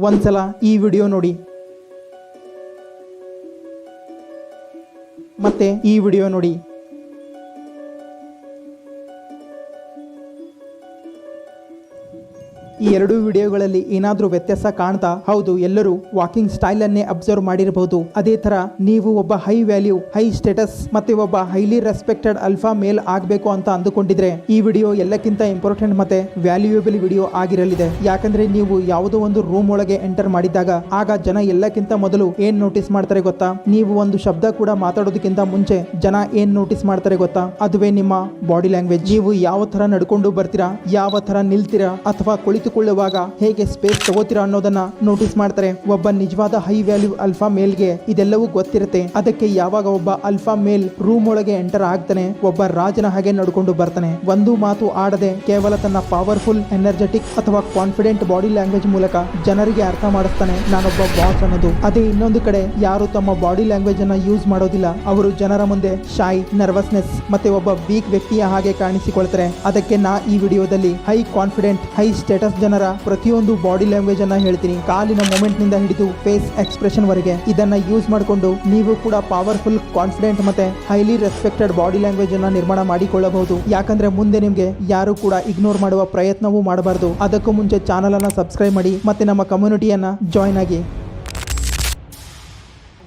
ಒಂದ್ಸಲ ಈ ವಿಡಿಯೋ ನೋಡಿ, ಮತ್ತೆ ಈ ವಿಡಿಯೋ ನೋಡಿ. ಈ ಎರಡು ವಿಡಿಯೋಗಳಲ್ಲಿ ಏನಾದರೂ ವ್ಯತ್ಯಾಸ ಕಾಣ್ತಾ? ಹೌದು, ಎಲ್ಲರೂ ವಾಕಿಂಗ್ ಸ್ಟೈಲ್ ಅನ್ನೇ ಅಬ್ಸರ್ವ್ ಮಾಡಿರಬಹುದು. ಅದೇ ತರ ನೀವು ಒಬ್ಬ ಹೈ ವ್ಯಾಲ್ಯೂ, ಹೈ ಸ್ಟೇಟಸ್ ಮತ್ತೆ ಒಬ್ಬ ಹೈಲಿ ರೆಸ್ಪೆಕ್ಟೆಡ್ ಅಲ್ಫಾ ಮೇಲ್ ಆಗಬೇಕು ಅಂತ ಅಂದುಕೊಂಡಿದ್ರೆ ಈ ವಿಡಿಯೋ ಎಲ್ಲಕ್ಕಿಂತ ಇಂಪಾರ್ಟೆಂಟ್ ಮತ್ತೆ ವ್ಯಾಲ್ಯೂಯಬಲ್ ವಿಡಿಯೋ ಆಗಿರಲಿದೆ. ಯಾಕಂದ್ರೆ ನೀವು ಯಾವುದೋ ಒಂದು ರೂಮ್ ಒಳಗೆ ಎಂಟರ್ ಮಾಡಿದಾಗ ಆಗ ಜನ ಎಲ್ಲಕ್ಕಿಂತ ಮೊದಲು ಏನ್ ನೋಟಿಸ್ ಮಾಡ್ತಾರೆ ಗೊತ್ತಾ? ನೀವು ಒಂದು ಶಬ್ದ ಕೂಡ ಮಾತಾಡೋದಕ್ಕಿಂತ ಮುಂಚೆ ಜನ ಏನ್ ನೋಟಿಸ್ ಮಾಡ್ತಾರೆ ಗೊತ್ತಾ? ಅದುವೇ ನಿಮ್ಮ ಬಾಡಿ ಲ್ಯಾಂಗ್ವೇಜ್. ನೀವು ಯಾವ ತರ ನಡ್ಕೊಂಡು ಬರ್ತೀರಾ, ಯಾವ ತರ ನಿಲ್ತೀರಾ, ಅಥವಾ ಕುಳಿತುಕೊಳ್ಳುವಾಗ ಹೇಗೆ ಸ್ಪೇಸ್ ತಗೋತೀರಾ ಅನ್ನೋದನ್ನ ನೋಟಿಸ್ ಮಾಡ್ತಾರೆ. ಒಬ್ಬ ನಿಜವಾದ ಹೈ ವ್ಯಾಲ್ಯೂ ಅಲ್ಫಾ ಮೇಲ್ಗೆ ಇದೆಲ್ಲವೂ ಗೊತ್ತಿರುತ್ತೆ. ಅದಕ್ಕೆ ಯಾವಾಗ ಒಬ್ಬ ಅಲ್ಫಾ ಮೇಲ್ ರೂಮ್ ಒಳಗೆ ಎಂಟರ್ ಆಗ್ತಾನೆ, ಒಬ್ಬ ರಾಜನ ಹಾಗೆ ನಡ್ಕೊಂಡು ಬರ್ತಾನೆ. ಒಂದು ಮಾತು ಆಡದೆ ಕೇವಲ ತನ್ನ ಪವರ್ಫುಲ್, ಎನರ್ಜೆಟಿಕ್ ಅಥವಾ ಕಾನ್ಫಿಡೆಂಟ್ ಬಾಡಿ ಲ್ಯಾಂಗ್ವೇಜ್ ಮೂಲಕ ಜನರಿಗೆ ಅರ್ಥ ಮಾಡಿಸ್ತಾನೆ ನಾನೊಬ್ಬ ಬಾಸ್ ಅನ್ನೋದು. ಅದೇ ಇನ್ನೊಂದು ಕಡೆ ಯಾರು ತಮ್ಮ ಬಾಡಿ ಲ್ಯಾಂಗ್ವೇಜ್ ಅನ್ನ ಯೂಸ್ ಮಾಡೋದಿಲ್ಲ, ಅವರು ಜನರ ಮುಂದೆ ಶೈ, ನರ್ವಸ್ನೆಸ್ ಮತ್ತೆ ಒಬ್ಬ ವೀಕ್ ವ್ಯಕ್ತಿಯ ಹಾಗೆ ಕಾಣಿಸಿಕೊಳ್ತಾರೆ. ಅದಕ್ಕೆ ನಾ ಈ ವಿಡಿಯೋದಲ್ಲಿ ಹೈ ಕಾನ್ಫಿಡೆಂಟ್, ಹೈ ಸ್ಟೇಟಸ್ ಜನರ ಪ್ರತಿಯೊಂದು ಬಾಡಿ ಲ್ಯಾಂಗ್ವೇಜ್ ಅನ್ನ ಹೇಳ್ತೀನಿ. ಕಾಲಿನ ಮೂಮೆಂಟ್ ನಿಂದ ಹಿಡಿದು ಫೇಸ್ ಎಕ್ಸ್ಪ್ರೆಷನ್ ವರೆಗೆ ಇದನ್ನ ಯೂಸ್ ಮಾಡಿಕೊಂಡು ನೀವು ಕೂಡ ಪವರ್ಫುಲ್, ಕಾನ್ಫಿಡೆಂಟ್ ಮತ್ತೆ ಹೈಲಿ ರೆಸ್ಪೆಕ್ಟೆಡ್ ಬಾಡಿ ಲ್ಯಾಂಗ್ವೇಜ್ ಅನ್ನ ನಿರ್ಮಾಣ ಮಾಡಿಕೊಳ್ಳಬಹುದು. ಯಾಕಂದ್ರೆ ಮುಂದೆ ನಿಮ್ಗೆ ಯಾರು ಕೂಡ ಇಗ್ನೋರ್ ಮಾಡುವ ಪ್ರಯತ್ನವೂ ಮಾಡಬಾರದು. ಅದಕ್ಕೂ ಮುಂಚೆ ಚಾನಲ್ ಅನ್ನ ಸಬ್ಸ್ಕ್ರೈಬ್ ಮಾಡಿ ಮತ್ತೆ ನಮ್ಮ ಕಮ್ಯುನಿಟಿಯನ್ನ ಜಾಯ್ನ್ ಆಗಿ.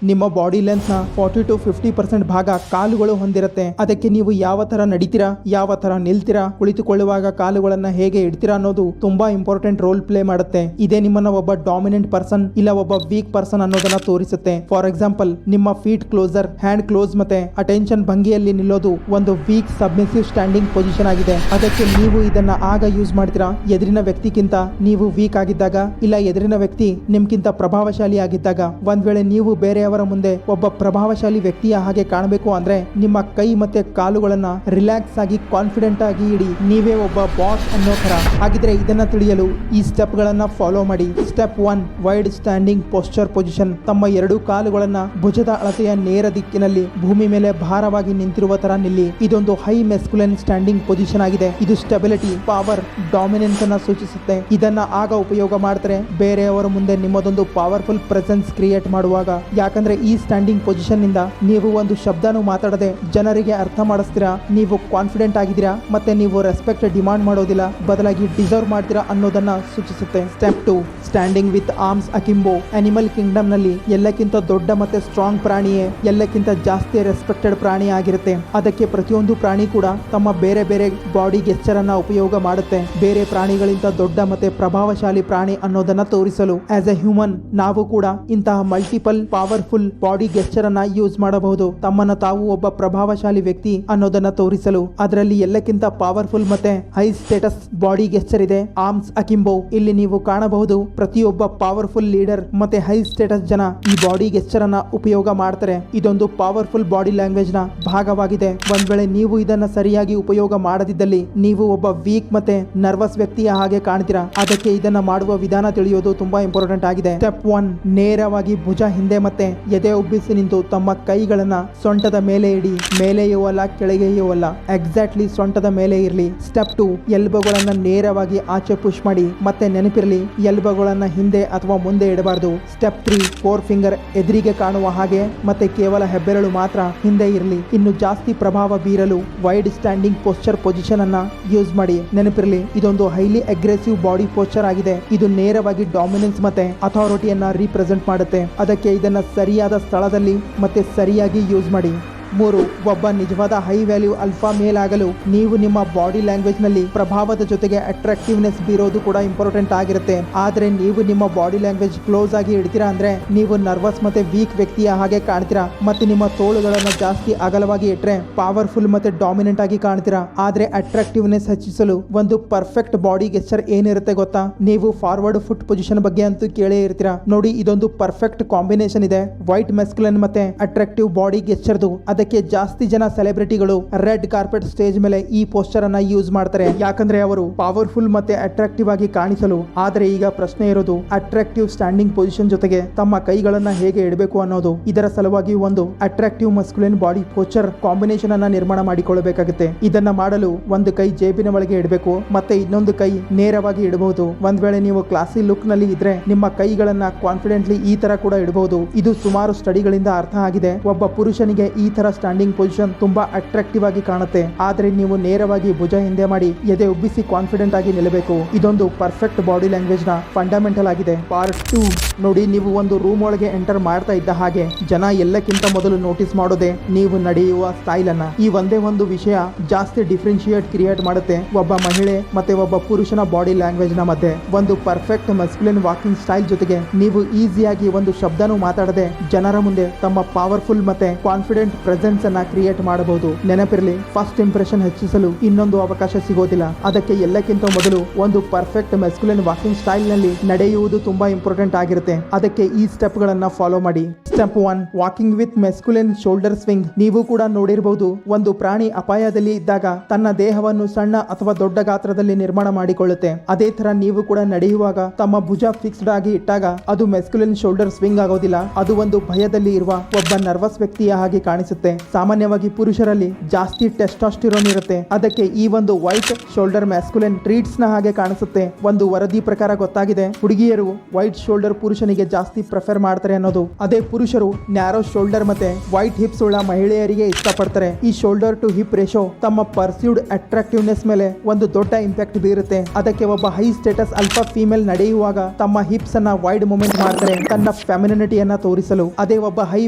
ನಿಮ್ಮ ಬಾಡಿ ಲೆಂತ್ ನ 40 to 50% ಭಾಗ ಕಾಲುಗಳು ಹೊಂದಿರುತ್ತೆ. ಅದಕ್ಕೆ ನೀವು ಯಾವ ತರ ನಡಿತೀರಾ, ಯಾವ ತರ ನಿಲ್ತೀರಾ, ಕುಳಿತುಕೊಳ್ಳುವಾಗ ಕಾಲುಗಳನ್ನ ಹೇಗೆ ಇಡ್ತೀರಾ ಅನ್ನೋದು ತುಂಬಾ ಇಂಪಾರ್ಟೆಂಟ್ ರೋಲ್ ಪ್ಲೇ ಮಾಡುತ್ತೆ. ಇದೇ ನಿಮ್ಮನ್ನ ಒಬ್ಬ ಡಾಮಿನೆಂಟ್ ಪರ್ಸನ್ ಇಲ್ಲ ಒಬ್ಬ ವೀಕ್ ಪರ್ಸನ್ ಅನ್ನೋದನ್ನ ತೋರಿಸುತ್ತೆ. ಫಾರ್ ಎಕ್ಸಾಂಪಲ್, ನಿಮ್ಮ ಫೀಟ್ ಕ್ಲೋಸರ್, ಹ್ಯಾಂಡ್ ಕ್ಲೋಸ್ ಮತ್ತೆ ಅಟೆನ್ಷನ್ ಭಂಗಿಯಲ್ಲಿ ನಿಲ್ಲೋದು ಒಂದು ವೀಕ್ ಸಬ್ಮಿಸಿವ್ ಸ್ಟ್ಯಾಂಡಿಂಗ್ ಪೊಸಿಷನ್ ಆಗಿದೆ. ಅದಕ್ಕೆ ನೀವು ಇದನ್ನ ಆಗ ಯೂಸ್ ಮಾಡ್ತೀರಾ ಎದುರಿನ ವ್ಯಕ್ತಿಗಿಂತ ನೀವು ವೀಕ್ ಆಗಿದ್ದಾಗ, ಇಲ್ಲ ಎದುರಿನ ವ್ಯಕ್ತಿ ನಿಮ್ಗಿಂತ ಪ್ರಭಾವಶಾಲಿ ಆಗಿದ್ದಾಗ. ಒಂದ್ ವೇಳೆ ನೀವು ಬೇರೆ ಮುಂದೆ ಒಬ್ಬ ಪ್ರಭಾವಶಾಲಿ ವ್ಯಕ್ತಿಯ ಹಾಗೆ ಕಾಣಬೇಕು ಅಂದ್ರೆ ನಿಮ್ಮ ಕೈ ಮತ್ತೆ ಕಾಲುಗಳನ್ನ ರಿಲ್ಯಾಕ್ಸ್ ಆಗಿ, ಕಾನ್ಫಿಡೆಂಟ್ ಆಗಿ ಇಡಿ. ನೀವೇ ಒಬ್ಬ ಬಾಸ್ ಅನ್ನೋ ತರ. ಹಾಗಿದ್ರೆ ಇದನ್ನ ತಿಳಿಯಲು ಈ ಸ್ಟೆಪ್ ಗಳನ್ನ ಫಾಲೋ ಮಾಡಿ. Step 1, wide standing posture position. ತಮ್ಮ ಎರಡು ಕಾಲುಗಳನ್ನ ಭುಜದ ಅಳತೆಯ ನೇರ ದಿಕ್ಕಿನಲ್ಲಿ ಭೂಮಿ ಮೇಲೆ ಭಾರವಾಗಿ ನಿಂತಿರುವ ತರ ನಿಲ್ಲಿ. ಇದೊಂದು ಹೈ ಮೆಸ್ಕ್ಯುಲೈನ್ ಸ್ಟ್ಯಾಂಡಿಂಗ್ ಪೊಸಿಷನ್ ಆಗಿದೆ. ಇದು ಸ್ಟೆಬಿಲಿಟಿ, ಪವರ್, ಡಾಮಿನೆನ್ಸ್ ಅನ್ನ ಸೂಚಿಸುತ್ತೆ. ಇದನ್ನ ಆಗ ಉಪಯೋಗ ಮಾಡ್ತಾರೆ ಬೇರೆಯವರ ಮುಂದೆ ನಿಮ್ಮದೊಂದು ಪವರ್ಫುಲ್ ಪ್ರೆಸೆನ್ಸ್ ಕ್ರಿಯೇಟ್ ಮಾಡುವಾಗ. ಯಾಕಂದ್ರೆ ಈ ಸ್ಟ್ಯಾಂಡಿಂಗ್ ಪೊಸಿಷನ್ ನಿಂದ ನೀವು ಒಂದು ಶಬ್ದನೂ ಮಾತಾಡದೆ ಜನರಿಗೆ ಅರ್ಥ ಮಾಡಿಸ್ತೀರಾ. ನೀವು ಕಾನ್ಫಿಡೆಂಟ್ ಆಗಿದ್ದೀರಾ ಮತ್ತೆ ನೀವು ರೆಸ್ಪೆಕ್ಟ್ ಡಿಮಾಂಡ್ ಮಾಡೋದಿಲ್ಲ, ಬದಲಾಗಿ ಡಿಸರ್ವ್ ಮಾಡ್ತೀರಾ ಅನ್ನೋದನ್ನ ಸೂಚಿಸುತ್ತೆ. Step 2, standing with arms akimbo. Animal kingdom ನಲ್ಲಿ ಎಲ್ಲಕ್ಕಿಂತ ದೊಡ್ಡ ಮತ್ತೆ ಸ್ಟ್ರಾಂಗ್ ಪ್ರಾಣಿಯೇ ಎಲ್ಲಕ್ಕಿಂತ ಜಾಸ್ತಿ ರೆಸ್ಪೆಕ್ಟೆಡ್ ಪ್ರಾಣಿ ಆಗಿರುತ್ತೆ. ಅದಕ್ಕೆ ಪ್ರತಿಯೊಂದು ಪ್ರಾಣಿ ಕೂಡ ತಮ್ಮ ಬೇರೆ ಬೇರೆ ಬಾಡಿ ಗೆಸ್ಚರ್ ಅನ್ನ ಉಪಯೋಗ ಮಾಡುತ್ತೆ, ಬೇರೆ ಪ್ರಾಣಿಗಳಿಂದ ದೊಡ್ಡ ಮತ್ತೆ ಪ್ರಭಾವಶಾಲಿ ಪ್ರಾಣಿ ಅನ್ನೋದನ್ನ ತೋರಿಸಲು. ಆಸ್ ಎ ಹ್ಯೂಮನ್ ನಾವು ಕೂಡ ಇಂತಹ ಮಲ್ಟಿಪಲ್ ಪವರ್ಫುಲ್ ಬಾಡಿ ಗೆಸ್ಚರ್ ಅನ್ನ ಯೂಸ್ ಮಾಡಬಹುದು, ತಮ್ಮನ್ನ ತಾವು ಒಬ್ಬ ಪ್ರಭಾವಶಾಲಿ ವ್ಯಕ್ತಿ ಅನ್ನೋದನ್ನ ತೋರಿಸಲು. ಅದರಲ್ಲಿ ಎಲ್ಲಕ್ಕಿಂತ ಪವರ್ಫುಲ್ ಮತ್ತೆ ಹೈ ಸ್ಟೇಟಸ್ ಬಾಡಿ ಗೆಸ್ಚರ್ ಇದೆ, ಆರ್ಮ್ಸ್ ಅಕಿಂಬೋ. ಇಲ್ಲಿ ನೀವು ಕಾಣಬಹುದು ಪ್ರತಿಯೊಬ್ಬ ಪವರ್ಫುಲ್ ಲೀಡರ್ ಮತ್ತೆ ಹೈ ಸ್ಟೇಟಸ್ ಜನ ಈ ಬಾಡಿ ಗೆಸ್ಚರ್ ಅನ್ನ ಉಪಯೋಗ ಮಾಡ್ತಾರೆ. ಇದೊಂದು ಪವರ್ಫುಲ್ ಬಾಡಿ ಲ್ಯಾಂಗ್ವೇಜ್ ನ ಭಾಗವಾಗಿದೆ. ಒಂದ್ ವೇಳೆ ನೀವು ಇದನ್ನ ಸರಿಯಾಗಿ ಉಪಯೋಗ ಮಾಡದಿದ್ದಲ್ಲಿ ನೀವು ಒಬ್ಬ ವೀಕ್ ಮತ್ತೆ ನರ್ವಸ್ ವ್ಯಕ್ತಿಯ ಹಾಗೆ ಕಾಣ್ತೀರಾ. ಅದಕ್ಕೆ ಇದನ್ನ ಮಾಡುವ ವಿಧಾನ ತಿಳಿಯೋದು ತುಂಬಾ ಇಂಪಾರ್ಟೆಂಟ್ ಆಗಿದೆ. ಸ್ಟೆಪ್ 1, ನೇರವಾಗಿ ಭುಜ ಹಿಂದೆ ಮತ್ತೆ ಎದೆ ಉಬ್ಬಿಸಿ ನಿಂತು ತಮ್ಮ ಕೈಗಳನ್ನ ಸೊಂಟದ ಮೇಲೆ ಇಡಿ. ಮೇಲೆಯೂ ಅಲ್ಲ, ಕೆಳಗೆಯೂ ಅಲ್ಲ, ಎಕ್ಸಾಕ್ಟ್ಲಿ ಸೊಂಟದ ಮೇಲೆ ಇರಲಿ. ಸ್ಟೆಪ್ 2, ಎಲ್ಬಗಳನ್ನ ನೇರವಾಗಿ ಆಚೆ ಪುಷ್ ಮಾಡಿ. ಮತ್ತೆ ನೆನಪಿರಲಿ, ಎಲ್ಬಗಳನ್ನ ಹಿಂದೆ ಅಥವಾ ಮುಂದೆ ಇಡಬಾರ್ದು. ಸ್ಟೆಪ್ 3, 4 ಫಿಂಗರ್ ಎದುರಿಗೆ ಕಾಣುವ ಹಾಗೆ ಮತ್ತೆ ಕೇವಲ ಹೆಬ್ಬೆರಳು ಮಾತ್ರ ಹಿಂದೆ ಇರಲಿ. ಇನ್ನು ಜಾಸ್ತಿ ಪ್ರಭಾವ ಬೀರಲು ವೈಡ್ ಸ್ಟ್ಯಾಂಡಿಂಗ್ ಪೋಸ್ಚರ್ ಪೊಸಿಷನ್ ಅನ್ನ ಯೂಸ್ ಮಾಡಿ. ನೆನಪಿರಲಿ, ಇದೊಂದು ಹೈಲಿ ಅಗ್ರೆಸಿವ್ ಬಾಡಿ ಪೋಸ್ಚರ್ ಆಗಿದೆ. ಇದು ನೇರವಾಗಿ ಡಾಮಿನೆನ್ಸ್ ಮತ್ತೆ ಅಥಾರಿಟಿಯನ್ನ ರೀಪ್ರೆಸೆಂಟ್ ಮಾಡುತ್ತೆ. ಅದಕ್ಕೆ ಇದನ್ನ ಸರಿಯಾದ ಸ್ಥಳದಲ್ಲಿ ಮತ್ತೆ ಸರಿಯಾಗಿ ಯೂಸ್ ಮಾಡಿ. 3, ಒಬ್ಬ ನಿಜವಾದ ಹೈ ವ್ಯಾಲ್ಯೂ ಅಲ್ಫಾ ಮೇಲ್ ಆಗಲು ನೀವು ನಿಮ್ಮ ಬಾಡಿ ಲ್ಯಾಂಗ್ವೇಜ್ ನಲ್ಲಿ ಪ್ರಭಾವದ ಜೊತೆಗೆ ಅಟ್ರಾಕ್ಟಿವ್ನೆಸ್ ಬೀರೋದು ಕೂಡ ಇಂಪಾರ್ಟೆಂಟ್ ಆಗಿರುತ್ತೆ. ಆದ್ರೆ ನೀವು ನಿಮ್ಮ ಬಾಡಿ ಲ್ಯಾಂಗ್ವೇಜ್ ಕ್ಲೋಸ್ ಆಗಿ ಇಡ್ತೀರಾ ಅಂದ್ರೆ ನೀವು ನರ್ವಸ್ ಮತ್ತೆ ವೀಕ್ ವ್ಯಕ್ತಿಯ ಹಾಗೆ ಕಾಣ್ತೀರಾ. ಮತ್ತೆ ನಿಮ್ಮ ತೋಳುಗಳನ್ನ ಜಾಸ್ತಿ ಅಗಲವಾಗಿ ಇಟ್ರೆ ಪವರ್ಫುಲ್ ಮತ್ತೆ ಡಾಮಿನೆಂಟ್ ಆಗಿ ಕಾಣ್ತೀರಾ. ಆದ್ರೆ ಅಟ್ರಾಕ್ಟಿವ್ನೆಸ್ ಹೆಚ್ಚಿಸಲು ಒಂದು ಪರ್ಫೆಕ್ಟ್ ಬಾಡಿ ಗೆಸ್ಚರ್ ಏನಿರುತ್ತೆ ಗೊತ್ತಾ? ನೀವು ಫಾರ್ವರ್ಡ್ ಫುಟ್ ಪೊಸಿಷನ್ ಬಗ್ಗೆ ಅಂತೂ ಕೇಳೇ ಇರ್ತೀರಾ. ನೋಡಿ, ಇದೊಂದು ಪರ್ಫೆಕ್ಟ್ ಕಾಂಬಿನೇಷನ್ ಇದೆ ವೈಟ್ ಮೆಸ್ಕ್ಯುಲೈನ್ ಮತ್ತೆ ಅಟ್ರಾಕ್ಟಿವ್ ಬಾಡಿ ಗೆಸ್ಚರ್ದು. ಅದಕ್ಕೆ ಜಾಸ್ತಿ ಜನ ಸೆಲೆಬ್ರಿಟಿಗಳು ರೆಡ್ ಕಾರ್ಪೆಟ್ ಸ್ಟೇಜ್ ಮೇಲೆ ಈ ಪೋಸ್ಟರ್ ಅನ್ನ ಯೂಸ್ ಮಾಡ್ತಾರೆ, ಯಾಕಂದ್ರೆ ಅವರು ಪವರ್ಫುಲ್ ಮತ್ತೆ ಅಟ್ರಾಕ್ಟಿವ್ ಆಗಿ ಕಾಣಿಸಲು. ಆದ್ರೆ ಈಗ ಪ್ರಶ್ನೆ ಇರೋದು ಅಟ್ರಾಕ್ಟಿವ್ ಸ್ಟ್ಯಾಂಡಿಂಗ್ ಪೊಸಿಷನ್ ಜೊತೆಗೆ ತಮ್ಮ ಕೈಗಳನ್ನ ಹೇಗೆ ಇಡಬೇಕು ಅನ್ನೋದು. ಇದರ ಸಲುವಾಗಿ ಒಂದು ಅಟ್ರಾಕ್ಟಿವ್ ಮಸ್ಕ್ಯುಲಿನ್ ಬಾಡಿ ಪೋಸ್ಚರ್ ಕಾಂಬಿನೇಷನ್ ಅನ್ನ ನಿರ್ಮಾಣ ಮಾಡಿಕೊಳ್ಳಬೇಕಾಗುತ್ತೆ. ಇದನ್ನ ಮಾಡಲು ಒಂದು ಕೈ ಜೇಬಿನ ಒಳಗೆ ಇಡಬೇಕು, ಮತ್ತೆ ಇನ್ನೊಂದು ಕೈ ನೇರವಾಗಿ ಇಡಬಹುದು. ಒಂದ್ ವೇಳೆ ನೀವು ಕ್ಲಾಸಿ ಲುಕ್ ನಲ್ಲಿ ಇದ್ರೆ ನಿಮ್ಮ ಕೈಗಳನ್ನ ಕಾನ್ಫಿಡೆಂಟ್ಲಿ ಈ ತರ ಕೂಡ ಇಡಬಹುದು. ಇದು ಸುಮಾರು ಸ್ಟಡಿಗಳಿಂದ ಅರ್ಥ ಆಗಿದೆ. ಒಬ್ಬ ಪುರುಷನಿಗೆ ಈ ತರ ಸ್ಟ್ಯಾಂಡಿಂಗ್ ಪೊಸಿಷನ್ ತುಂಬಾ ಅಟ್ರಾಕ್ಟಿವ್ ಆಗಿ ಕಾಣುತ್ತೆ. ಆದ್ರೆ ನೀವು ನೇರವಾಗಿ ಭುಜ ಹಿಂದೆ ಮಾಡಿ ಎದೆ ಉಬ್ಬಿಸಿ ಕಾನ್ಫಿಡೆಂಟ್ ಆಗಿ ನಿಲ್ಲಬೇಕು. ಇದೊಂದು ಪರ್ಫೆಕ್ಟ್ ಬಾಡಿ ಲ್ಯಾಂಗ್ವೇಜ್ ನ ಫಂಡಮೆಂಟಲ್ ಆಗಿದೆ. ಪಾರ್ಟ್ 2 ನೋಡಿ, ನೀವು ಒಂದು ರೂಮ್ ಒಳಗೆ ಎಂಟರ್ ಮಾಡ್ತಾ ಇದ್ದ ಹಾಗೆ ಜನ ಎಲ್ಲಕ್ಕಿಂತ ಮೊದಲು ನೋಟಿಸ್ ಮಾಡೋದೇ ನೀವು ನಡೆಯುವ ಸ್ಟೈಲ್ ಅನ್ನ. ಈ ಒಂದೇ ಒಂದು ವಿಷಯ ಜಾಸ್ತಿ ಡಿಫ್ರೆನ್ಶಿಯೇಟ್ ಕ್ರಿಯೇಟ್ ಮಾಡುತ್ತೆ ಒಬ್ಬ ಮಹಿಳೆ ಮತ್ತೆ ಒಬ್ಬ ಪುರುಷನ ಬಾಡಿ ಲ್ಯಾಂಗ್ವೇಜ್ ನ ಮಧ್ಯೆ. ಒಂದು ಪರ್ಫೆಕ್ಟ್ ಮಸ್ಕ್ಯುಲಿನ್ ವಾಕಿಂಗ್ ಸ್ಟೈಲ್ ಜೊತೆಗೆ ನೀವು ಈಸಿಯಾಗಿ ಒಂದು ಶಬ್ದನೂ ಮಾತಾಡದೆ ಜನರ ಮುಂದೆ ತಮ್ಮ ಪವರ್ಫುಲ್ ಮತ್ತೆ ಕಾನ್ಫಿಡೆಂಟ್ ಪ್ರೆಸೆನ್ಸ್ ಅನ್ನ ಕ್ರಿಯೇಟ್ ಮಾಡಬಹುದು. ನೆನಪಿರಲಿ, ಫಸ್ಟ್ ಇಂಪ್ರೆಷನ್ ಹೆಚ್ಚಿಸಲು ಇನ್ನೊಂದು ಅವಕಾಶ ಸಿಗೋದಿಲ್ಲ. ಅದಕ್ಕೆ ಎಲ್ಲಕ್ಕಿಂತ ಮೊದಲು ಒಂದು ಪರ್ಫೆಕ್ಟ್ ಮಸ್ಕ್ಯುಲಿನ್ ವಾಕಿಂಗ್ ಸ್ಟೈಲ್ ನಲ್ಲಿ ನಡೆಯುವುದು ತುಂಬಾ ಇಂಪಾರ್ಟೆಂಟ್ ಆಗಿರುತ್ತೆ. ಅದಕ್ಕೆ ಈ ಸ್ಟೆಪ್ ಗಳನ್ನ ಫಾಲೋ ಮಾಡಿ. Step 1, walking with masculine shoulder swing. ನೀವು ಕೂಡ ನೋಡಿರಬಹುದು, ಒಂದು ಪ್ರಾಣಿ ಅಪಾಯದಲ್ಲಿ ಇದ್ದಾಗ ತನ್ನ ದೇಹವನ್ನು ಸಣ್ಣ ಅಥವಾ ದೊಡ್ಡ ಗಾತ್ರದಲ್ಲಿ ನಿರ್ಮಾಣ ಮಾಡಿಕೊಳ್ಳುತ್ತೆ. ಅದೇ ತರ ನೀವು ಕೂಡ ನಡೆಯುವಾಗ ತಮ್ಮ ಭುಜ ಫಿಕ್ಸ್ಡ್ ಆಗಿ ಇಟ್ಟಾಗ ಅದು ಮಸ್ಕ್ಯುಲಿನ್ ಶೋಲ್ಡರ್ ಸ್ವಿಂಗ್ ಆಗೋದಿಲ್ಲ. ಅದು ಒಂದು ಭಯದಲ್ಲಿ ಇರುವ ಒಬ್ಬ ನರ್ವಸ್ ವ್ಯಕ್ತಿಯ ಹಾಗೆ ಕಾಣಿಸುತ್ತೆ. ಸಾಮಾನ್ಯವಾಗಿ ಪುರುಷರಲ್ಲಿ ಜಾಸ್ತಿ ಟೆಸ್ಟೋಸ್ಟಿರೋನ್ ಇರುತ್ತೆ. ಅದಕ್ಕೆ ಈ ಒಂದು ವೈಟ್ ಶೋಲ್ಡರ್ ಮ್ಯಾಸ್ಕ್ಯುಲಿನ್ ಟ್ರೀಟ್ಸ್ ನ ಹಾಗೆ ಕಾಣಿಸುತ್ತೆ. ಒಂದು ವರದಿ ಪ್ರಕಾರ ಗೊತ್ತಾಗಿದೆ, ಹುಡುಗಿಯರು ವೈಟ್ ಶೋಲ್ಡರ್ ಪುರುಷನಿಗೆ ಜಾಸ್ತಿ ಪ್ರಿಫರ್ ಮಾಡ್ತಾರೆ ಅನ್ನೋದು. ಅದೇ ಪುರುಷರು ನ್ಯಾರೋ ಶೋಲ್ಡರ್ ಮತ್ತೆ ವೈಟ್ ಹಿಪ್ಸ್ ಉಳ್ಳ ಮಹಿಳೆಯರಿಗೆ ಇಷ್ಟಪಡ್ತಾರೆ. ಈ ಶೋಲ್ಡರ್ ಟು ಹಿಪ್ ರೇಷೋ ತಮ್ಮ ಪರ್ಸ್ಯೂಡ್ ಅಟ್ರಾಕ್ಟಿವ್ನೆಸ್ ಮೇಲೆ ಒಂದು ದೊಡ್ಡ ಇಂಪ್ಯಾಕ್ಟ್ ಬೀರುತ್ತೆ. ಅದಕ್ಕೆ ಒಬ್ಬ ಹೈ ಸ್ಟೇಟಸ್ ಅಲ್ಫಾ ಫೀಮೇಲ್ ನಡೆಯುವಾಗ ತಮ್ಮ ಹಿಪ್ಸ್ ಅನ್ನ ವೈಡ್ ಮೂವ್ಮೆಂಟ್ ಮಾಡ್ತಾರೆ ತನ್ನ ಫೆಮಿನಿಟಿಯನ್ನ ತೋರಿಸಲು. ಅದೇ ಒಬ್ಬ ಹೈ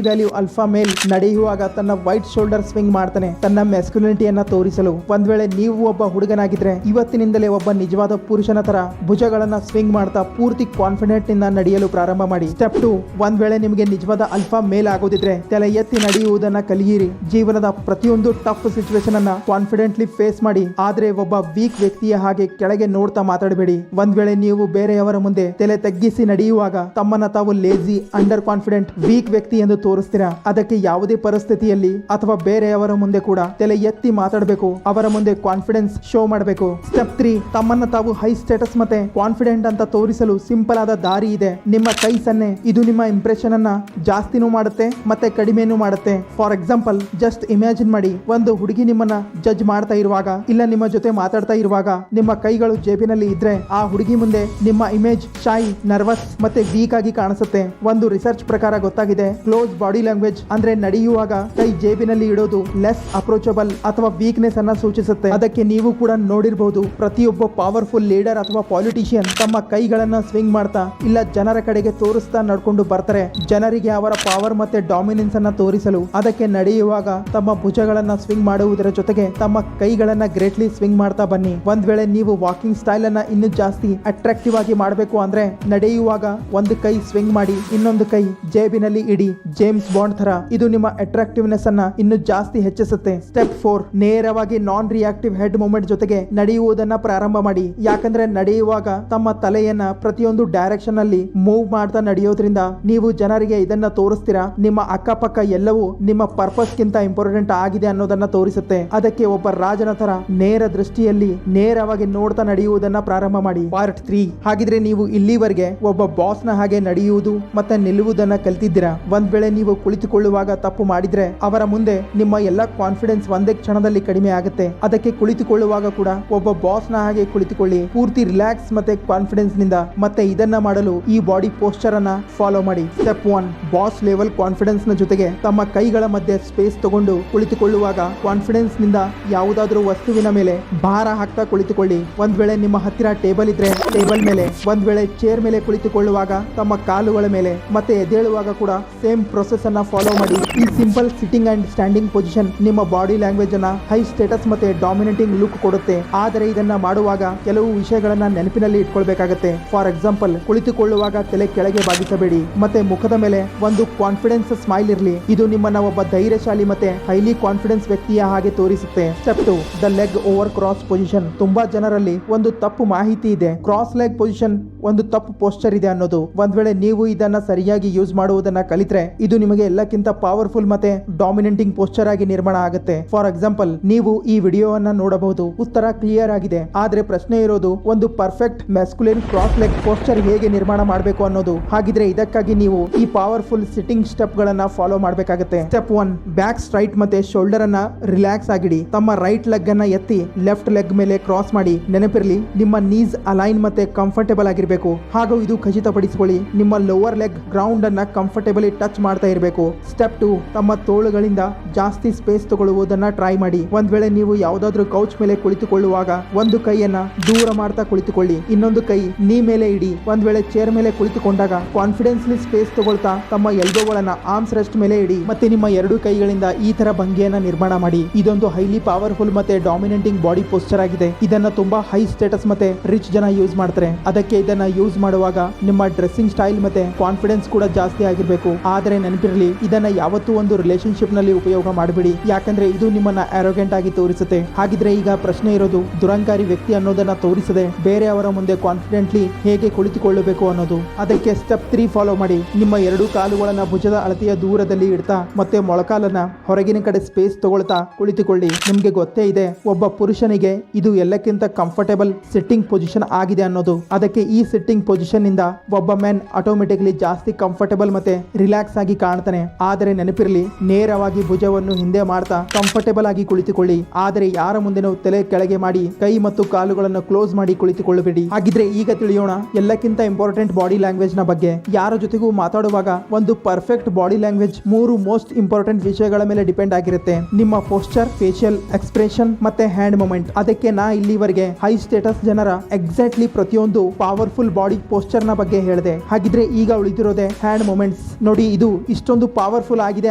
ವ್ಯಾಲ್ಯೂ ಅಲ್ಫಾ ಮೇಲ್ ನಡೆಯುವಾಗ ತನ್ನ ವೈಟ್ ಶೋಲ್ಡರ್ ಸ್ವಿಂಗ್ ಮಾಡ್ತಾನೆ ತನ್ನ ಮೆಸ್ಕ್ಯುಲಿನಿಟಿಯನ್ನ ತೋರಿಸಲು. ಒಂದ್ ವೇಳೆ ನೀವು ಒಬ್ಬ ಹುಡುಗನಾಗಿದ್ರೆ ಇವತ್ತಿನಿಂದಲೇ ಒಬ್ಬ ನಿಜವಾದ ಪುರುಷನ ತರ ಭುಜಗಳನ್ನ ಸ್ವಿಂಗ್ ಮಾಡ್ತಾ ಪೂರ್ತಿ ಕಾನ್ಫಿಡೆಂಟ್ ನಿಂದ ನಡೆಯಲು ಪ್ರಾರಂಭ ಮಾಡಿ. ಸ್ಟೆಪ್ 2, ಒಂದ್ ವೇಳೆ ನಿಮಗೆ ನಿಜವಾದ ಅಲ್ಫಾ ಮೇಲ್ ಆಗೋದಿದ್ರೆ ತಲೆ ಎತ್ತಿ ನಡೆಯುವುದನ್ನ ಕಲಿಯಿರಿ. ಜೀವನದ ಪ್ರತಿಯೊಂದು ಟಫ್ ಸಿಚುವೇಶನ್ ಅನ್ನ ಕಾನ್ಫಿಡೆಂಟ್ಲಿ ಫೇಸ್ ಮಾಡಿ. ಆದ್ರೆ ಒಬ್ಬ ವೀಕ್ ವ್ಯಕ್ತಿಯ ಹಾಗೆ ಕೆಳಗೆ ನೋಡ್ತಾ ಮಾತಾಡಬೇಡಿ. ಒಂದ್ ವೇಳೆ ನೀವು ಬೇರೆಯವರ ಮುಂದೆ ತಲೆ ತಗ್ಗಿಸಿ ನಡೆಯುವಾಗ ತಮ್ಮನ್ನ ತಾವು ಲೇಜಿ, ಅಂಡರ್ ಕಾನ್ಫಿಡೆಂಟ್, ವೀಕ್ ವ್ಯಕ್ತಿ ಎಂದು ತೋರಿಸ್ತೀರಾ. ಅದಕ್ಕೆ ಯಾವುದೇ ಪರಿಸ್ಥಿತಿಯಲ್ಲಿ ಅಥವಾ ಬೇರೆಯವರ ಮುಂದೆ ಕೂಡ ತಲೆ ಎತ್ತಿ ಮಾತಾಡಬೇಕು. ಅವರ ಮುಂದೆ ಕಾನ್ಫಿಡೆನ್ಸ್ ಶೋ ಮಾಡಬೇಕು. ಸ್ಟೆಪ್ 3, ತಮ್ಮನ್ನ ತಾವು ಹೈ ಸ್ಟೇಟಸ್ ಮತ್ತೆ ಕಾನ್ಫಿಡೆಂಟ್ ಅಂತ ತೋರಿಸಲು ಸಿಂಪಲ್ ಆದ ದಾರಿ ಇದೆ. ನಿಮ್ಮ ಕೈ ಸನ್ನೆ. ಇದು ನಿಮ್ಮ ಇಂಪ್ರೆಷನ್ ಅನ್ನ ಜಾಸ್ತಿನೂ ಮಾಡುತ್ತೆ ಮತ್ತೆ ಕಡಿಮೆನೂ ಮಾಡುತ್ತೆ. ಫಾರ್ ಎಕ್ಸಾಂಪಲ್, ಜಸ್ಟ್ ಇಮ್ಯಾಜಿನ್ ಮಾಡಿ, ಒಂದು ಹುಡುಗಿ ನಿಮ್ಮನ್ನ ಜಡ್ಜ್ ಮಾಡ್ತಾ ಇರುವಾಗ ಇಲ್ಲ ನಿಮ್ಮ ಜೊತೆ ಮಾತಾಡ್ತಾ ಇರುವಾಗ ನಿಮ್ಮ ಕೈಗಳು ಜೇಬಿನಲ್ಲಿ ಇದ್ರೆ ಆ ಹುಡುಗಿ ಮುಂದೆ ನಿಮ್ಮ ಇಮೇಜ್ ಶೈ, ನರ್ವಸ್ ಮತ್ತೆ ವೀಕ್ ಆಗಿ ಕಾಣಿಸುತ್ತೆ. ಒಂದು ರಿಸರ್ಚ್ ಪ್ರಕಾರ ಗೊತ್ತಾಗಿದೆ, ಕ್ಲೋಸ್ ಬಾಡಿ ಲ್ಯಾಂಗ್ವೇಜ್ ಅಂದ್ರೆ ನಡೆಯುವಾಗ ಕೈ ಜೇಬಿನಲ್ಲಿ ಇಡೋದು ಲೆಸ್ ಅಪ್ರೋಚಬಲ್ ಅಥವಾ ವೀಕ್ನೆಸ್ ಅನ್ನ ಸೂಚಿಸುತ್ತೆ. ಅದಕ್ಕೆ ನೀವು ಕೂಡ ನೋಡಿರಬಹುದು, ಪ್ರತಿಯೊಬ್ಬ ಪವರ್ಫುಲ್ ಲೀಡರ್ ಅಥವಾ ಪಾಲಿಟಿಷಿಯನ್ ತಮ್ಮ ಕೈಗಳನ್ನ ಸ್ವಿಂಗ್ ಮಾಡ್ತಾ ಇಲ್ಲ ಜನರ ಕಡೆಗೆ ತೋರಿಸ್ತಾ ನಡ್ಕೊಂಡು ಬರ್ತಾರೆ, ಜನರಿಗೆ ಅವರ ಪವರ್ ಮತ್ತೆ ಡಾಮಿನೆನ್ಸ್ ಅನ್ನ ತೋರಿಸಲು. ಅದಕ್ಕೆ ನಡೆಯುವಾಗ ತಮ್ಮ ಭುಜಗಳನ್ನ ಸ್ವಿಂಗ್ ಮಾಡುವುದರ ಜೊತೆಗೆ ತಮ್ಮ ಕೈಗಳನ್ನ ಗ್ರೇಟ್ಲಿ ಸ್ವಿಂಗ್ ಮಾಡ್ತಾ ಬನ್ನಿ. ಒಂದ್ ವೇಳೆ ನೀವು ವಾಕಿಂಗ್ ಸ್ಟೈಲ್ ಅನ್ನ ಇನ್ನೂ ಜಾಸ್ತಿ ಅಟ್ರಾಕ್ಟಿವ್ ಆಗಿ ಮಾಡಬೇಕು ಅಂದ್ರೆ ನಡೆಯುವಾಗ ಒಂದು ಕೈ ಸ್ವಿಂಗ್ ಮಾಡಿ ಇನ್ನೊಂದು ಕೈ ಜೇಬಿನಲ್ಲಿ ಇಡಿ, ಜೇಮ್ಸ್ ಬಾಂಡ್ ತರ. ಇದು ನಿಮ್ಮ ಅಟ್ರಾಕ್ಟಿವ್ನೆಸ್ ಅನ್ನ ಇನ್ನೂ ಜಾಸ್ತಿ ಹೆಚ್ಚಿಸುತ್ತೆ. ಸ್ಟೆಪ್ 4, ನೇರವಾಗಿ ನಾನ್ ರಿಯಾಕ್ಟಿವ್ ಹೆಡ್ ಮೂವ್ಮೆಂಟ್ ಜೊತೆಗೆ ನಡೆಯುವುದನ್ನ ಪ್ರಾರಂಭ ಮಾಡಿ. ಯಾಕಂದ್ರೆ ನಡೆಯುವಾಗ ತಮ್ಮ ತಲೆಯನ್ನ ಪ್ರತಿಯೊಂದು ಡೈರೆಕ್ಷನ್ ಅಲ್ಲಿ ಮೂವ್ ಮಾಡ್ತಾ ನಡೆಯೋದ್ರಿಂದ ನೀವು ಜನರಿಗೆ ಇದನ್ನ ತೋರಿಸ್ತೀರಾ. ನಿಮ್ಮ ಅಕ್ಕಪಕ್ಕ ಎಲ್ಲವೂ ನಿಮ್ಮ ಪರ್ಪಸ್ ಗಿಂತ ಇಂಪಾರ್ಟೆಂಟ್ ಆಗಿದೆ ಅನ್ನೋದನ್ನ ತೋರಿಸುತ್ತೆ. ಅದಕ್ಕೆ ಒಬ್ಬ ರಾಜನ ತರ ನೇರ ದೃಷ್ಟಿಯಲ್ಲಿ ನೇರವಾಗಿ ನೋಡ್ತಾ ನಡೆಯುವುದನ್ನ ಪ್ರಾರಂಭ ಮಾಡಿ. ಪಾರ್ಟ್ 3, ಹಾಗಿದ್ರೆ ನೀವು ಇಲ್ಲಿವರೆಗೆ ಒಬ್ಬ ಬಾಸ್ ನ ಹಾಗೆ ನಡೆಯುವುದು ಮತ್ತೆ ನಿಲ್ಲುವುದನ್ನ ಕಲ್ತಿದ್ದೀರಾ. ಒಂದ್ ವೇಳೆ ನೀವು ಕುಳಿತುಕೊಳ್ಳುವಾಗ ತಪ್ಪು ಮಾಡಿದ್ರೆ ಅವರ ಮುಂದೆ ನಿಮ್ಮ ಎಲ್ಲಾ ಕಾನ್ಫಿಡೆನ್ಸ್ ಒಂದೇ ಕ್ಷಣದಲ್ಲಿ ಕಡಿಮೆ ಆಗುತ್ತೆ. ಅದಕ್ಕೆ ಕುಳಿತುಕೊಳ್ಳುವಾಗ ಕೂಡ ಒಬ್ಬ ಬಾಸ್ ನ ಹಾಗೆ ಕುಳಿತುಕೊಳ್ಳಿ, ಪೂರ್ತಿ ರಿಲ್ಯಾಕ್ಸ್ ಮತ್ತೆ ಕಾನ್ಫಿಡೆನ್ಸ್ ನಿಂದ. ಮತ್ತೆ ಇದನ್ನ ಮಾಡಲು ಈ ಬಾಡಿ ಪೋಸ್ಚರ್ ಅನ್ನ ಫಾಲೋ ಮಾಡಿ. ಸ್ಟೆಪ್ 1, ಬಾಸ್ ಲೆವೆಲ್ ಕಾನ್ಫಿಡೆನ್ಸ್ ನ ಜೊತೆಗೆ ತಮ್ಮ ಕೈಗಳ ಮಧ್ಯೆ ಸ್ಪೇಸ್ ತಗೊಂಡು ಕುಳಿತುಕೊಳ್ಳುವಾಗ ಕಾನ್ಫಿಡೆನ್ಸ್ ನಿಂದ ಯಾವುದಾದ್ರೂ ವಸ್ತುವಿನ ಮೇಲೆ ಭಾರ ಹಾಕ್ತಾ ಕುಳಿತುಕೊಳ್ಳಿ. ಒಂದ್ ವೇಳೆ ನಿಮ್ಮ ಹತ್ತಿರ ಟೇಬಲ್ ಇದ್ರೆ ಟೇಬಲ್ ಮೇಲೆ, ಒಂದ್ ವೇಳೆ ಚೇರ್ ಮೇಲೆ ಕುಳಿತುಕೊಳ್ಳುವಾಗ ತಮ್ಮ ಕಾಲುಗಳ ಮೇಲೆ, ಮತ್ತೆ ಎದ್ದೇಳುವಾಗ ಕೂಡ ಸೇಮ್ ಪ್ರೊಸೆಸ್ ಅನ್ನ ಫಾಲೋ ಮಾಡಿ. ಈ simple sitting and standing position ನಿಮ್ಮ ಬಾಡಿ ಲ್ಯಾಂಗ್ವೇಜ್ ಅನ್ನ ಹೈ ಸ್ಟೇಟಸ್ ಮತ್ತೆ ಡಾಮಿನೇಟಿಂಗ್ ಲುಕ್ ಕೊಡುತ್ತೆ. ಆದರೆ ಇದನ್ನ ಮಾಡುವಾಗ ಕೆಲವು ವಿಷಯಗಳನ್ನ ನೆನಪಿನಲ್ಲಿ ಇಟ್ಕೊಳ್ಬೇಕಾಗತ್ತೆ. ಫಾರ್ ಎಕ್ಸಾಂಪಲ್, ಕುಳಿತುಕೊಳ್ಳುವಾಗ ತಲೆ ಕೆಳಗೆ ಬಾಗಿಸಬೇಡಿ ಮತ್ತೆ ಮುಖದ ಮೇಲೆ ಒಂದು ಕಾನ್ಫಿಡೆನ್ಸ್ ಸ್ಮೈಲ್ ಇರಲಿ. ಇದು ನಿಮ್ಮನ್ನ ಒಬ್ಬ ಧೈರ್ಯಶಾಲಿ ಮತ್ತೆ ಹೈಲಿ ಕಾನ್ಫಿಡೆನ್ಸ್ ವ್ಯಕ್ತಿಯ ಹಾಗೆ ತೋರಿಸುತ್ತೆ. Step 2, the leg over cross position. ತುಂಬಾ ಜನರಲ್ಲಿ ಒಂದು ತಪ್ಪು ಮಾಹಿತಿ ಇದೆ, ಕ್ರಾಸ್ ಲೆಗ್ ಪೊಸಿಷನ್ ಒಂದು ತಪ್ಪು ಪೋಸ್ಚರ್ ಇದೆ ಅನ್ನೋದು. ಒಂದ್ ವೇಳೆ ನೀವು ಇದನ್ನ ಸರಿಯಾಗಿ ಯೂಸ್ ಮಾಡುವುದನ್ನ ಕಲಿತ್ರೆ ಇದು ನಿಮಗೆ ಎಲ್ಲಕ್ಕಿಂತ ಪವರ್ಫುಲ್ ಮತ್ತೆ ಡಾಮಿನೆಂಟಿಂಗ್ ಪೋಸ್ಚರ್ ಆಗಿ ನಿರ್ಮಾಣ ಆಗುತ್ತೆ. ಫಾರ್ ಎಕ್ಸಾಂಪಲ್, ನೀವು ಈ ವಿಡಿಯೋವನ್ನ ನೋಡಬಹುದು. ಉತ್ತರ ಕ್ಲಿಯರ್ ಆಗಿದೆ, ಆದ್ರೆ ಪ್ರಶ್ನೆ ಇರೋದು ಒಂದು ಪರ್ಫೆಕ್ಟ್ ಮ್ಯಾಸ್ಕುಲಿನ್ ಕ್ರಾಸ್ ಲೆಗ್ ಪೋಸ್ಚರ್ ಹೇಗೆ ನಿರ್ಮಾಣ ಮಾಡಬೇಕು ಅನ್ನೋದು. ಹಾಗಿದ್ರೆ ಇದಕ್ಕಾಗಿ ನೀವು ಈ ಪವರ್ಫುಲ್ ಸಿಟ್ಟಿಂಗ್ ಸ್ಟೆಪ್ ಗಳನ್ನ ಫಾಲೋ ಮಾಡಬೇಕಾಗುತ್ತೆ. ಸ್ಟೆಪ್ 1, ಬ್ಯಾಕ್ ಸ್ಟ್ರೈಟ್ ಮತ್ತೆ ಶೋಲ್ಡರ್ ಅನ್ನ ರಿಲ್ಯಾಕ್ಸ್ ಆಗಿಡಿ. ತಮ್ಮ ರೈಟ್ ಲೆಗ್ ಅನ್ನ ಎತ್ತಿ ಲೆಫ್ಟ್ ಲೆಗ್ ಮೇಲೆ ಕ್ರಾಸ್ ಮಾಡಿ. ನೆನಪಿರಲಿ, ನಿಮ್ಮ ನೀಸ್ ಅಲೈನ್ ಮತ್ತೆ ಕಂಫರ್ಟೇಬಲ್ ಆಗಿರಬೇಕು. ಹಾಗೂ ಇದು ಖಚಿತಪಡಿಸಿಕೊಳ್ಳಿ, ನಿಮ್ಮ ಲೋವರ್ ಲೆಗ್ ಗ್ರೌಂಡ್ ಅನ್ನ ಕಂಫರ್ಟೇಬಲಿ ಟಚ್ ಮಾಡ್ತಾ ಇರಬೇಕು. ಸ್ಟೆಪ್ 2, ತಮ್ಮ ತೋಳುಗಳಿಂದ ಜಾಸ್ತಿ ಸ್ಪೇಸ್ ತಗೊಳ್ಳುವುದನ್ನ ಟ್ರೈ ಮಾಡಿ. ಒಂದ್ ವೇಳೆ ನೀವು ಯಾವ್ದಾದ್ರು ಕೌಚ್ ಮೇಲೆ ಕುಳಿತುಕೊಳ್ಳುವಾಗ ಒಂದು ಕೈಯನ್ನ ದೂರ ಮಾಡ್ತಾ ಕುಳಿತುಕೊಳ್ಳಿ, ಇನ್ನೊಂದು ಕೈ ನೀ ಮೇಲೆ ಇಡಿ. ಒಂದ್ ವೇಳೆ ಚೇರ್ ಮೇಲೆ ಕುಳಿತುಕೊಂಡಾಗ ಕಾನ್ಫಿಡೆನ್ಸ್ಲಿ ಸ್ಪೇಸ್ ತಗೊಳ್ತಾ ತಮ್ಮ ಎಲ್ಬೋಗಳನ್ನ ಆರ್ಮ್ಸ್ ರೆಸ್ಟ್ ಮೇಲೆ ಇಡಿ. ಮತ್ತೆ ನಿಮ್ಮ ಎರಡು ಕೈಗಳಿಂದ ಈ ತರ ಭಂಗಿಯನ್ನ ನಿರ್ಮಾಣ ಮಾಡಿ. ಇದೊಂದು ಹೈಲಿ ಪವರ್ಫುಲ್ ಮತ್ತೆ ಡಾಮಿನೆಂಟಿಂಗ್ ಬಾಡಿ ಪೋಸ್ಚರ್ ಆಗಿದೆ. ಇದನ್ನ ತುಂಬಾ ಹೈ ಸ್ಟೇಟಸ್ ಮತ್ತೆ ರಿಚ್ ಜನ ಯೂಸ್ ಮಾಡ್ತಾರೆ. ಅದಕ್ಕೆ ಇದನ್ನ ಯೂಸ್ ಮಾಡುವಾಗ ನಿಮ್ಮ ಡ್ರೆಸ್ಸಿಂಗ್ ಸ್ಟೈಲ್ ಮತ್ತೆ ಕಾನ್ಫಿಡೆನ್ಸ್ ಕೂಡ ಜಾಸ್ತಿ ಆಗಿರ್ಬೇಕು. ಆದ್ರೆ ನೆನಪಿರಲಿ, ಇದನ್ನ ಯಾವತ್ತೂ ಒಂದು ರಿಲೇಶನ್ಶಿಪ್ ನಲ್ಲಿ ಉಪಯೋಗ ಮಾಡಬೇಡಿ, ಯಾಕಂದ್ರೆ ಇದು ನಿಮ್ಮನ್ನ ಆರೋಗ್ಯಂಟ್ ಆಗಿ ತೋರಿಸುತ್ತೆ. ಹಾಗಿದ್ರೆ ಈಗ ಪ್ರಶ್ನೆ ಇರೋದು, ದುರಂಕಾರಿ ವ್ಯಕ್ತಿ ಅನ್ನೋದನ್ನ ತೋರಿಸದೆ ಬೇರೆಯವರ ಮುಂದೆ ಕಾನ್ಫಿಡೆಂಟ್ಲಿ ಹೇಗೆ ಕುಳಿತುಕೊಳ್ಳಬೇಕು ಅನ್ನೋದು. ಅದಕ್ಕೆ ಸ್ಟೆಪ್ 3 ಫಾಲೋ ಮಾಡಿ. ನಿಮ್ಮ ಎರಡು ಕಾಲುಗಳನ್ನ ಭುಜದ ಅಳತೆಯ ದೂರದಲ್ಲಿ ಇಡ್ತಾ ಮತ್ತೆ ಮೊಳಕಾಲನ್ನ ಹೊರಗಿನ ಕಡೆ ಸ್ಪೇಸ್ ತಗೊಳ್ತಾ ಕುಳಿತುಕೊಳ್ಳಿ. ನಿಮ್ಗೆ ಗೊತ್ತೇ ಇದೆ, ಒಬ್ಬ ಪುರುಷನಿಗೆ ಇದು ಎಲ್ಲಕ್ಕಿಂತ ಕಂಫರ್ಟೇಬಲ್ ಸಿಟ್ಟಿಂಗ್ ಪೊಸಿಷನ್ ಆಗಿದೆ ಅನ್ನೋದು. ಅದಕ್ಕೆ ಈ ಸಿಟ್ಟಿಂಗ್ ಪೊಸಿಷನ್ ಇಂದ ಒಬ್ಬ ಮ್ಯಾನ್ ಆಟೋಮೆಟಿಕ್ಲಿ ಜಾಸ್ತಿ ಕಂಫರ್ಟೇಬಲ್ ಮತ್ತೆ ರಿಲ್ಯಾಕ್ಸ್ ಆಗಿ ಕಾಣ್ತಾನೆ. ಆದರೆ ನೆನಪಿರಲಿ, ನೇರವಾಗಿ ಭುಜವನ್ನು ಹಿಂದೆ ಮಾಡ್ತಾ ಕಂಫರ್ಟೇಬಲ್ ಆಗಿ ಕುಳಿತುಕೊಳ್ಳಿ. ಆದರೆ ಯಾರ ಮುಂದೆನೂ ತಲೆ ಕೆಳಗೆ ಮಾಡಿ ಕೈ ಮತ್ತು ಕಾಲುಗಳನ್ನು ಕ್ಲೋಸ್ ಮಾಡಿ ಕುಳಿತುಕೊಳ್ಳಬೇಡಿ. ಹಾಗಿದ್ರೆ ಈಗ ತಿಳಿಯೋಣ ಎಲ್ಲಕ್ಕಿಂತ ಇಂಪಾರ್ಟೆಂಟ್ ಬಾಡಿ ಲ್ಯಾಂಗ್ವೇಜ್ ನ ಬಗ್ಗೆ. ಯಾರ ಜೊತೆಗೂ ಮಾತಾಡುವಾಗ ಒಂದು perfect body language 3 most important ವಿಷಯಗಳ ಮೇಲೆ ಡಿಪೆಂಡ್ ಆಗಿರುತ್ತೆ. ನಿಮ್ಮ ಪೋಸ್ಚರ್, ಫೇಶಿಯಲ್ ಎಕ್ಸ್ಪ್ರೆಷನ್ ಮತ್ತೆ ಹ್ಯಾಂಡ್ ಮೂವ್ಮೆಂಟ್. ಅದಕ್ಕೆ ನಾ ಇಲ್ಲಿವರೆಗೆ ಹೈ ಸ್ಟೇಟಸ್ ಜನರ ಎಕ್ಸಾಕ್ಟ್ಲಿ ಪ್ರತಿಯೊಂದು ಪವರ್ಫುಲ್ ಬಾಡಿ ಪೋಸ್ಚರ್ ನ ಬಗ್ಗೆ ಹೇಳಿದೆ. ಹಾಗಿದ್ರೆ ಈಗ ಉಳಿದಿರೋದೆ ಹ್ಯಾಂಡ್ ಮೂವ್ಮೆಂಟ್ಸ್. ನೋಡಿ, ಇದು ಇಷ್ಟೊಂದು ಪವರ್ಫುಲ್ ಆಗಿದೆ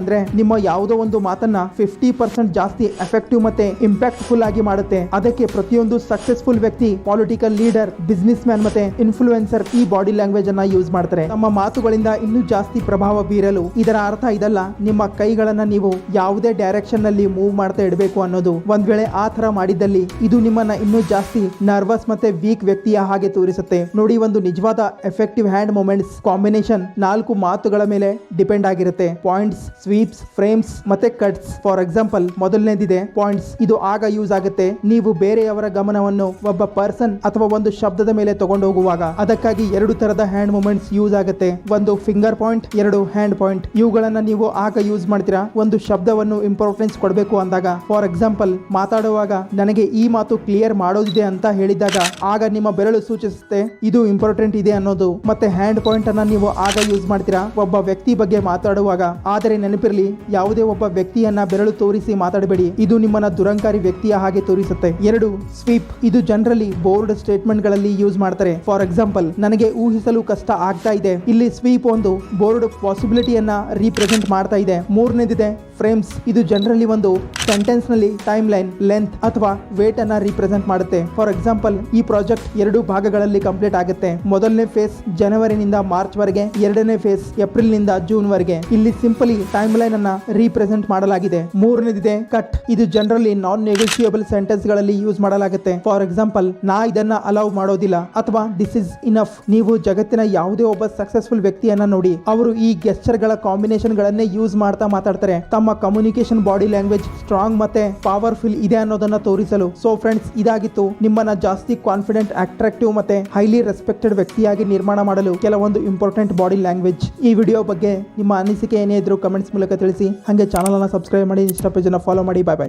ಅಂದ್ರೆ ನಿಮ್ಮ ಯಾವುದೋ ಒಂದು ಮಾತನ್ನ 50% ಜಾಸ್ತಿ ಎಫೆಕ್ಟಿವ್ ಮತ್ತೆ ಇಂಪ್ಯಾಕ್ಟ್ ಫುಲ್ ಆಗಿ ಮಾಡುತ್ತೆ. ಅದಕ್ಕೆ ಪ್ರತಿಯೊಂದು ಸಕ್ಸಸ್ಫುಲ್ ವ್ಯಕ್ತಿ, ಪೊಲಿಟಿಕಲ್ ಲೀಡರ್, ಬಿಸ್ನೆಸ್ ಮ್ಯಾನ್ ಮತ್ತೆ ಇನ್ಫ್ಲೂಯೆನ್ಸರ್ ಈ ಬಾಡಿ ಲ್ಯಾಂಗ್ವೇಜ್ ಅನ್ನ ಯೂಸ್ ಮಾಡ್ತಾರೆ ತಮ್ಮ ಮಾತುಗಳಿಂದ ಇನ್ನೂ ಜಾಸ್ತಿ ಪ್ರಭಾವ ಬೀರಲು. ಇದರ ಅರ್ಥ ಇದಲ್ಲ ನಿಮ್ಮ ಕೈಗಳನ್ನ ನೀವು ಯಾವುದೇ ಡೈರೆಕ್ಷನ್ ನಲ್ಲಿ ಮೂವ್ ಮಾಡ್ತಾ ಇಡಬೇಕು ಅನ್ನೋದು. ಒಂದ್ ವೇಳೆ ಆ ತರ ಮಾಡಿದ್ದಲ್ಲಿ ಇದು ನಿಮ್ಮನ್ನ ಇನ್ನೂ ಜಾಸ್ತಿ ನರ್ವಸ್ ಮತ್ತೆ ವೀಕ್ ವ್ಯಕ್ತಿಯ ಹಾಗೆ ತೋರಿಸುತ್ತೆ. ನೋಡಿ, ಒಂದು ನಿಜವಾದ ಎಫೆಕ್ಟಿವ್ ಹ್ಯಾಂಡ್ ಮೂವ್ಮೆಂಟ್ಸ್ ಕಾಂಬಿನೇಷನ್ 4 ಮಾತುಗಳ ಮೇಲೆ ಡಿಪೆಂಡ್ ಆಗಿರುತ್ತೆ. ಪಾಯಿಂಟ್ಸ್, ಸ್ವೀಪ್ಸ್, ಫ್ರೇಮ್ಸ್ ಮತ್ತೆ ಕಟ್ಸ್. ಫಾರ್ ಎಕ್ಸಾಂಪಲ್, ಮೊದಲನೇದಿದೆ ಪಾಯಿಂಟ್ಸ್. ಇದು ಆಗ ಯೂಸ್ ಆಗುತ್ತೆ ನೀವು ಬೇರೆಯವರ ಗಮನವನ್ನು ಒಬ್ಬ ಪರ್ಸನ್ ಅಥವಾ ಒಂದು ಶಬ್ದದ ಮೇಲೆ ತಗೊಂಡು ಹೋಗುವಾಗ. ಅದಕ್ಕಾಗಿ 2 ತರದ ಹ್ಯಾಂಡ್ ಮೂವ್ಮೆಂಟ್ಸ್ ಯೂಸ್ ಆಗುತ್ತೆ. ಒಂದು ಫಿಂಗರ್ ಪಾಯಿಂಟ್, 2 ಹ್ಯಾಂಡ್ ಪಾಯಿಂಟ್. ಇವುಗಳನ್ನ ನೀವು ಆಗ ಯೂಸ್ ಮಾಡ್ತೀರಾ ಒಂದು ಶಬ್ದವನ್ನು ಇಂಪಾರ್ಟೆನ್ಸ್ ಕೊಡಬೇಕು ಅಂದಾಗ. ಫಾರ್ ಎಕ್ಸಾಂಪಲ್, ಮಾತಾಡುವಾಗ ನನಗೆ ಈ ಮಾತು ಕ್ಲಿಯರ್ ಮಾಡೋದಿದೆ ಅಂತ ಹೇಳಿದಾಗ ಆಗ ನಿಮ್ಮ ಬೆರಳು ಸೂಚಿಸುತ್ತೆ ಇದು ಇಂಪಾರ್ಟೆಂಟ್ ಇದೆ ಅನ್ನೋದು. ಮತ್ತೆ ಹ್ಯಾಂಡ್ ಪಾಯಿಂಟ್ ಅನ್ನ ನೀವು ಆಗ ಯೂಸ್ ಮಾಡ್ತೀರಾ ಒಬ್ಬ ವ್ಯಕ್ತಿ ಬಗ್ಗೆ ಮಾತಾಡುವಾಗ. ಆದರೆ ನೆನಪಿರಲಿ, ಯಾವುದೇ ಒಬ್ಬ ವ್ಯಕ್ತಿಯನ್ನ ಬೆರಳು ತೋರಿಸಿ ಮಾತಾಡಬೇಡಿ, ಇದು ನಿಮ್ಮನ್ನ ದುರಂಕಾರಿ ವ್ಯಕ್ತಿಯ ಹಾಗೆ ತೋರಿಸುತ್ತೆ. 2 ಸ್ವೀಪ್. ಇದು ಜನರಲಿ ಬೋರ್ಡ್ ಸ್ಟೇಟ್ಮೆಂಟ್ ಗಳಲ್ಲಿ ಯೂಸ್ ಮಾಡ್ತಾರೆ. ಫಾರ್ ಎಕ್ಸಾಂಪಲ್, ನನಗೆ ಊಹಿಸಲು ಕಷ್ಟ ಆಗ್ತಾ ಇದೆ. ಇಲ್ಲಿ ಸ್ವೀಪ್ ಒಂದು ಬೋರ್ಡ್ ಪಾಸಿಬಿಲಿಟಿಯನ್ನ ರೀಪ್ರೆಸೆಂಟ್ ಮಾಡ್ತಾ ಇದೆ. 3ನೇದಿದೆ ಫ್ರೇಮ್ಸ್. ಇದು ಜನರಲಿ ಒಂದು ಸೆಂಟೆನ್ಸ್ ನಲ್ಲಿ ಟೈಮ್ ಲೈನ್, ಲೆಂತ್ ಅಥವಾ ವೇಟ್ ಅನ್ನ ರೀಪ್ರೆಸೆಂಟ್ ಮಾಡುತ್ತೆ. ಫಾರ್ ಎಕ್ಸಾಂಪಲ್, ಈ ಪ್ರಾಜೆಕ್ಟ್ 2 ಭಾಗಗಳಲ್ಲಿ ಕಂಪ್ಲೀಟ್ ಆಗುತ್ತೆ. ಮೊದಲನೇ ಫೇಸ್ ಜನವರಿನಿಂದ ಮಾರ್ಚ್ ವರೆಗೆ, 2ನೇ ಫೇಸ್ ಏಪ್ರಿಲ್ ನಿಂದ ಜೂನ್ ವರೆಗೆ. ಇಲ್ಲಿ ಸಿಂಪಲಿ ಟೈಮ್ ಲೈನ್ ಅನ್ನ ರೀಪ್ರೆಸೆಂಟ್ ಮಾಡಲಾಗಿದೆ. 3ನೇದಿದೆ ಕಟ್. ಇದು ಜನರಲಿ ನಾನ್ ನೆಗೋಷಿಯಬಲ್ ಸೆಂಟೆನ್ಸ್ ಗಳಲ್ಲಿ ಯೂಸ್ ಮಾಡಲಾಗುತ್ತೆ. ಫಾರ್ ಎಕ್ಸಾಂಪಲ್, ನಾ ಇದನ್ನ ಅಲೌ ಮಾಡೋದಿಲ್ಲ ಅಥವಾ ದಿಸ್ ಇಸ್ ಇನಫ್. ನೀವು ಜಗತ್ತಿನ ಯಾವುದೇ ಒಬ್ಬ ಸಕ್ಸಸ್ಫುಲ್ ವ್ಯಕ್ತಿಯನ್ನ ನೋಡಿ, ಅವರು ಈ ಗೆಸ್ಚರ್ ಗಳ ಕಾಂಬಿನೇಷನ್ ಗಳನ್ನೇ ಯೂಸ್ ಮಾಡ್ತಾ ಮಾತಾಡ್ತಾರೆ. ತಮ್ಮ ಕಮ್ಯುನಿಕೇಶನ್ ಬಾಡಿ ಲ್ಯಾಂಗ್ವೇಜ್ ಸ್ಟ್ರಾಂಗ್ ಮತ್ತೆ ಪವರ್ಫುಲ್ ಇದೆ ಅನ್ನೋದನ್ನ ತೋರಿಸಲು. ಸೊ ಫ್ರೆಂಡ್ಸ್, ಇದಾಗಿತ್ತು ನಿಮ್ಮನ್ನ ಜಾಸ್ತಿ ಕಾನ್ಫಿಡೆಂಟ್, ಅಟ್ರಾಕ್ಟಿವ್ ಮತ್ತೆ ಹೈಲಿ ರೆಸ್ಪೆಕ್ಟೆಡ್ ವ್ಯಕ್ತಿಯಾಗಿ ನಿರ್ಮಾಣ ಮಾಡಲು ಕೆಲವೊಂದು ಇಂಪಾರ್ಟೆಂಟ್ ಬಾಡಿ ಲ್ಯಾಂಗ್ವೇಜ್. ಈ ವಿಡಿಯೋ ಬಗ್ಗೆ ನಿಮ್ಮ ಅನಿಸಿಕೆ ಏನೇ ಇದ್ರೂ ಕಮೆಂಟ್ಸ್ ಮೂಲಕ ತಿಳಿಸಿ. ಹಾಗೆ ಚಾನಲ್ ಅನ್ನ ಸಬ್ಸ್ಕ್ರೈಬ್ ಮಾಡಿ, ಇನ್ಸ್ಟಾ ಪೇಜ್ ಅನ್ನ ಫಾಲೋ ಮಾಡಿ. ಬಾಯ್ ಬಾಯ್.